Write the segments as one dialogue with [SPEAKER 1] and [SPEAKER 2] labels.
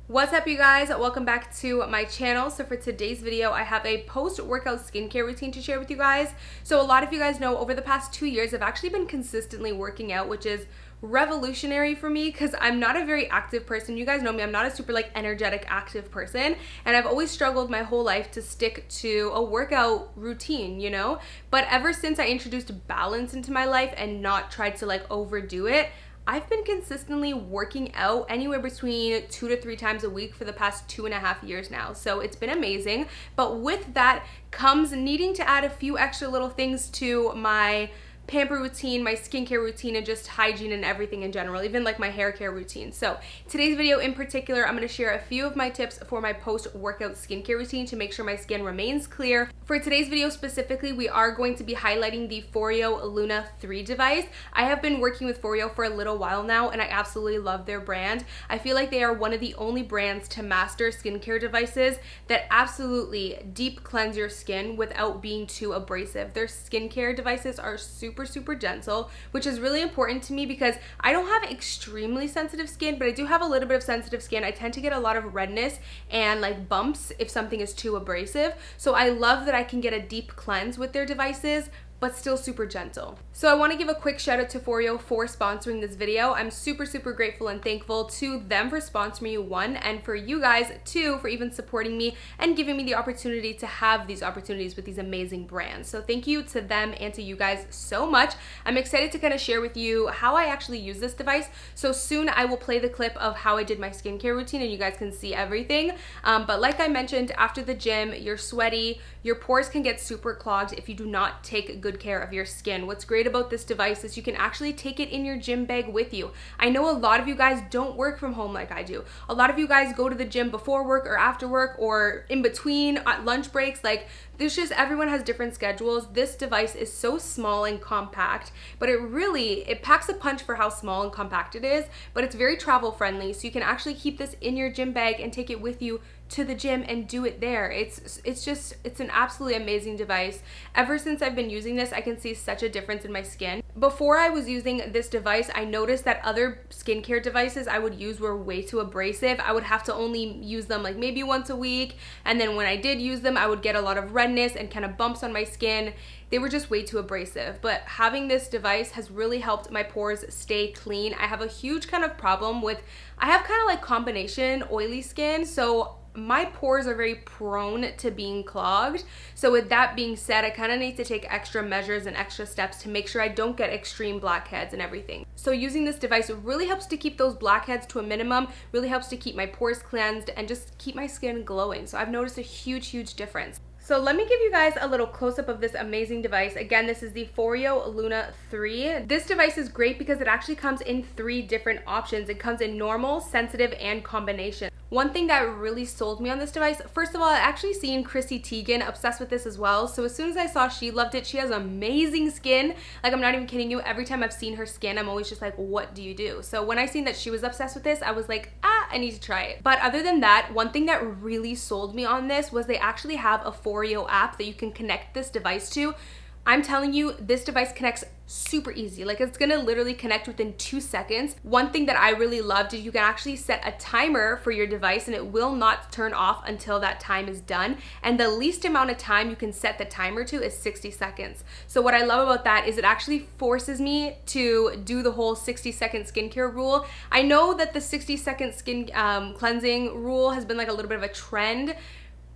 [SPEAKER 1] What's up, you guys? Welcome back to my channel. So for today's video, I have a post-workout skincare routine to share with you guys. So a lot of you guys know over the past 2 years, I've actually been consistently working out, which is revolutionary for me because I'm not a very active person. You guys know me, I'm not a super energetic active person, and I've always struggled my whole life to stick to a workout routine, you know? But ever since I introduced balance into my life and not tried to overdo it, I've been consistently working out anywhere between 2 to 3 times a week for the past 2.5 years now. So it's been amazing. But with that comes needing to add a few extra little things to my pamper routine, my skincare routine, and just hygiene and everything in general, even my hair care routine. So today's video in particular, I'm going to share a few of my tips for my post-workout skincare routine to make sure my skin remains clear. For today's video specifically, we are going to be highlighting the Foreo Luna 3 device. I have been working with Foreo for a little while now, and I absolutely love their brand. I feel like they are one of the only brands to master skincare devices that absolutely deep cleanse your skin without being too abrasive. Their skincare devices are super gentle, which is really important to me because I don't have extremely sensitive skin, but I do have a little bit of sensitive skin. I tend to get a lot of redness and bumps if something is too abrasive. So I love that I can get a deep cleanse with their devices, but still super gentle. So I want to give a quick shout out to Foreo for sponsoring this video. I'm super grateful and thankful to them for sponsoring me, one, and for you guys, two, for even supporting me and giving me the opportunity to have these opportunities with these amazing brands. So thank you to them and to you guys so much. I'm excited to kind of share with you how I actually use this device. So soon I will play the clip of how I did my skincare routine and you guys can see everything. But like I mentioned, after the gym, you're sweaty, your pores can get super clogged if you do not take good care of your skin. What's great about this device is you can actually take it in your gym bag with you. I know a lot of you guys don't work from home like I do. A lot of you guys go to the gym before work or after work or in between at lunch breaks. Everyone has different schedules. This device is so small and compact, but it packs a punch for how small and compact it is, but it's very travel friendly. So you can actually keep this in your gym bag and take it with you to the gym and do it there. It's an absolutely amazing device. Ever since I've been using this, I can see such a difference in my skin. Before I was using this device, I noticed that other skincare devices I would use were way too abrasive. I would have to only use them maybe once a week, and then when I did use them, I would get a lot of redness and kind of bumps on my skin. They were just way too abrasive. But having this device has really helped my pores stay clean. I have a huge kind of problem with, I have kind of combination oily skin, so my pores are very prone to being clogged. So with that being said, I kind of need to take extra measures and extra steps to make sure I don't get extreme blackheads and everything. So using this device really helps to keep those blackheads to a minimum, really helps to keep my pores cleansed and just keep my skin glowing. So I've noticed a huge difference. So let me give you guys a little close-up of this amazing device. Again, this is the Foreo Luna 3. This device is great because it actually comes in 3 different options. It comes in normal, sensitive, and combination. One thing that really sold me on this device, first of all, I actually seen Chrissy Teigen obsessed with this as well. So as soon as I saw she loved it, she has amazing skin. I'm not even kidding you. Every time I've seen her skin, I'm always just what do you do? So when I seen that she was obsessed with this, I was I need to try it. But other than that, one thing that really sold me on this was they actually have a Foreo app that you can connect this device to. I'm telling you, this device connects super easy. It's gonna literally connect within 2 seconds. One thing that I really loved is you can actually set a timer for your device and it will not turn off until that time is done. And the least amount of time you can set the timer to is 60 seconds. So what I love about that is it actually forces me to do the whole 60-second skincare rule. I know that the 60-second skin cleansing rule has been a little bit of a trend,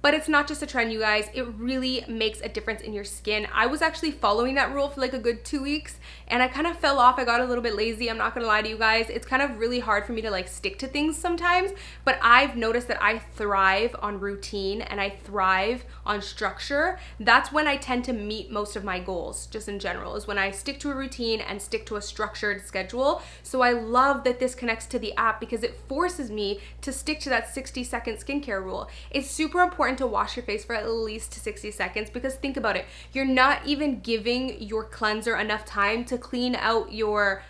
[SPEAKER 1] but it's not just a trend, you guys. It really makes a difference in your skin. I was actually following that rule for a good 2 weeks and I kind of fell off. I got a little bit lazy. I'm not gonna lie to you guys. It's kind of really hard for me to stick to things sometimes, but I've noticed that I thrive on routine and I thrive on structure. That's when I tend to meet most of my goals, just in general, is when I stick to a routine and stick to a structured schedule. So I love that this connects to the app because it forces me to stick to that 60-second skincare rule. It's super important to wash your face for at least 60 seconds because think about it, you're not even giving your cleanser enough time to clean out your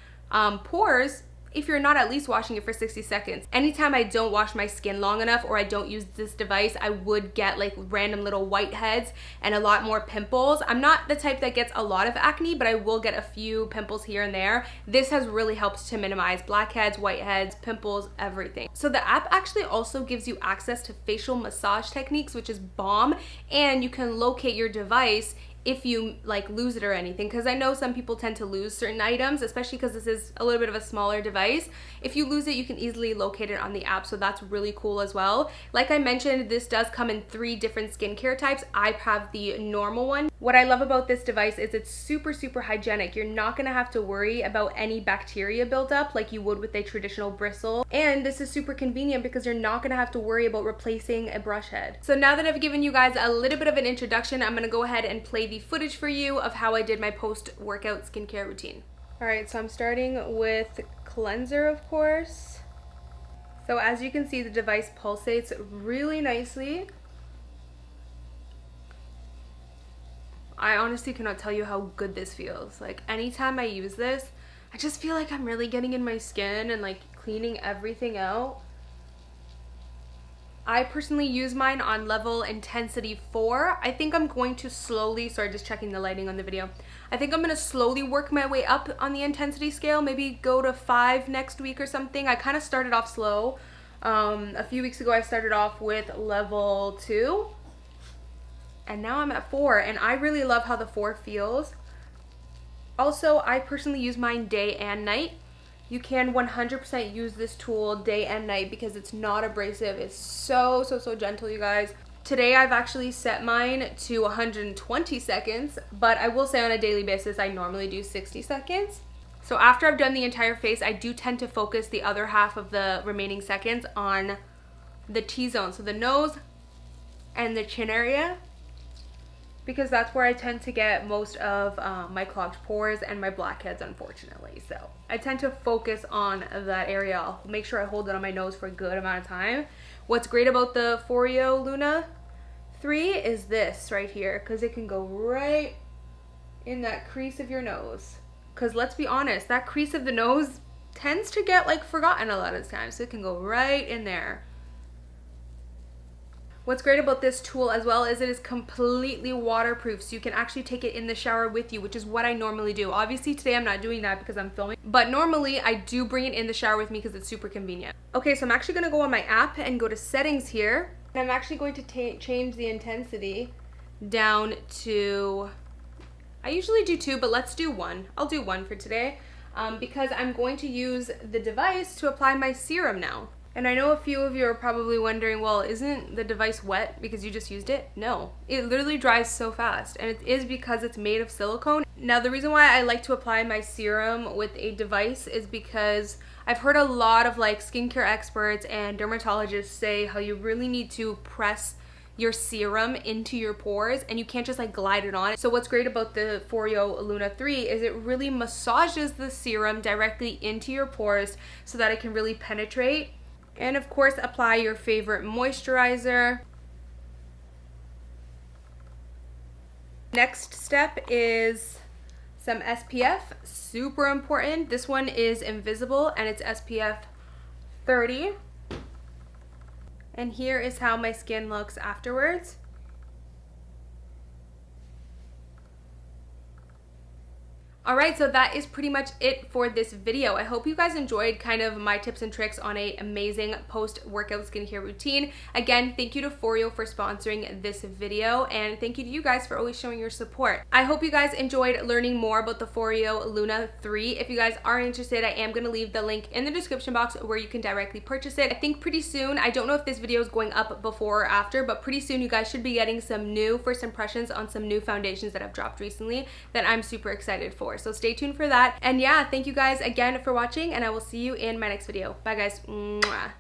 [SPEAKER 1] pores if you're not at least washing it for 60 seconds. Anytime I don't wash my skin long enough or I don't use this device, I would get like random little whiteheads and a lot more pimples. I'm not the type that gets a lot of acne, but I will get a few pimples here and there. This has really helped to minimize blackheads, whiteheads, pimples, everything. So the app actually also gives you access to facial massage techniques, which is bomb, and you can locate your device if you like lose it or anything, because I know some people tend to lose certain items, especially because this is a little bit of a smaller device. If you lose it, you can easily locate it on the app, so that's really cool as well. Like I mentioned, this does come in 3 different skincare types. I have the normal one. What I love about this device is it's super hygienic. You're not gonna have to worry about any bacteria buildup like you would with a traditional bristle, and this is super convenient because you're not gonna have to worry about replacing a brush head. So now that I've given you guys a little bit of an introduction, I'm gonna go ahead and play the footage for you of how I did my post-workout skincare routine. All right, so I'm starting with cleanser, of course. So as you can see, the device pulsates really nicely. I honestly cannot tell you how good this feels. Like anytime I use this, I just feel like I'm really getting in my skin and like cleaning everything out. I personally use mine on level intensity 4. I think I'm going to slowly, sorry, just checking the lighting on the video. I think I'm gonna slowly work my way up on the intensity scale, maybe go to 5 next week or something. I kind of started off slow. A few weeks ago I started off with level 2 and now I'm at 4, and I really love how the 4 feels. Also, I personally use mine day and night. You can 100% use this tool day and night because it's not abrasive. It's so gentle, you guys. Today I've actually set mine to 120 seconds, but I will say on a daily basis I normally do 60 seconds. So after I've done the entire face, I do tend to focus the other half of the remaining seconds on the T-zone, so the nose and the chin area, because that's where I tend to get most of my clogged pores and my blackheads, unfortunately. So I tend to focus on that area. I'll make sure I hold it on my nose for a good amount of time. What's great about the Foreo Luna 3 is this right here, because it can go right in that crease of your nose. Because let's be honest, that crease of the nose tends to get like forgotten a lot of the time, so it can go right in there. What's great about this tool as well is it is completely waterproof, so you can actually take it in the shower with you, which is what I normally do. Obviously today I'm not doing that because I'm filming, but normally I do bring it in the shower with me because it's super convenient. Okay, so I'm actually going to go on my app and go to settings here, and I'm actually going to change the intensity down to, I usually do 2, but let's do 1. I'll do 1 for today because I'm going to use the device to apply my serum now. And I know a few of you are probably wondering, well, isn't the device wet because you just used it? No, it literally dries so fast, and it is because it's made of silicone. Now, the reason why I like to apply my serum with a device is because I've heard a lot of like skincare experts and dermatologists say how you really need to press your serum into your pores and you can't just like glide it on. So what's great about the Foreo Luna 3 is it really massages the serum directly into your pores so that it can really penetrate. And of course, apply your favorite moisturizer. Next step is some SPF, super important. This one is invisible and it's SPF 30. And here is how my skin looks afterwards. Alright, so that is pretty much it for this video. I hope you guys enjoyed kind of my tips and tricks on an amazing post-workout skincare routine. Again, thank you to Foreo for sponsoring this video, and thank you to you guys for always showing your support. I hope you guys enjoyed learning more about the Foreo Luna 3. If you guys are interested, I am going to leave the link in the description box where you can directly purchase it. I think pretty soon, I don't know if this video is going up before or after, but pretty soon you guys should be getting some new first impressions on some new foundations that I've dropped recently that I'm super excited for. So stay tuned for that. And yeah, thank you guys again for watching, and I will see you in my next video. Bye guys. Mwah.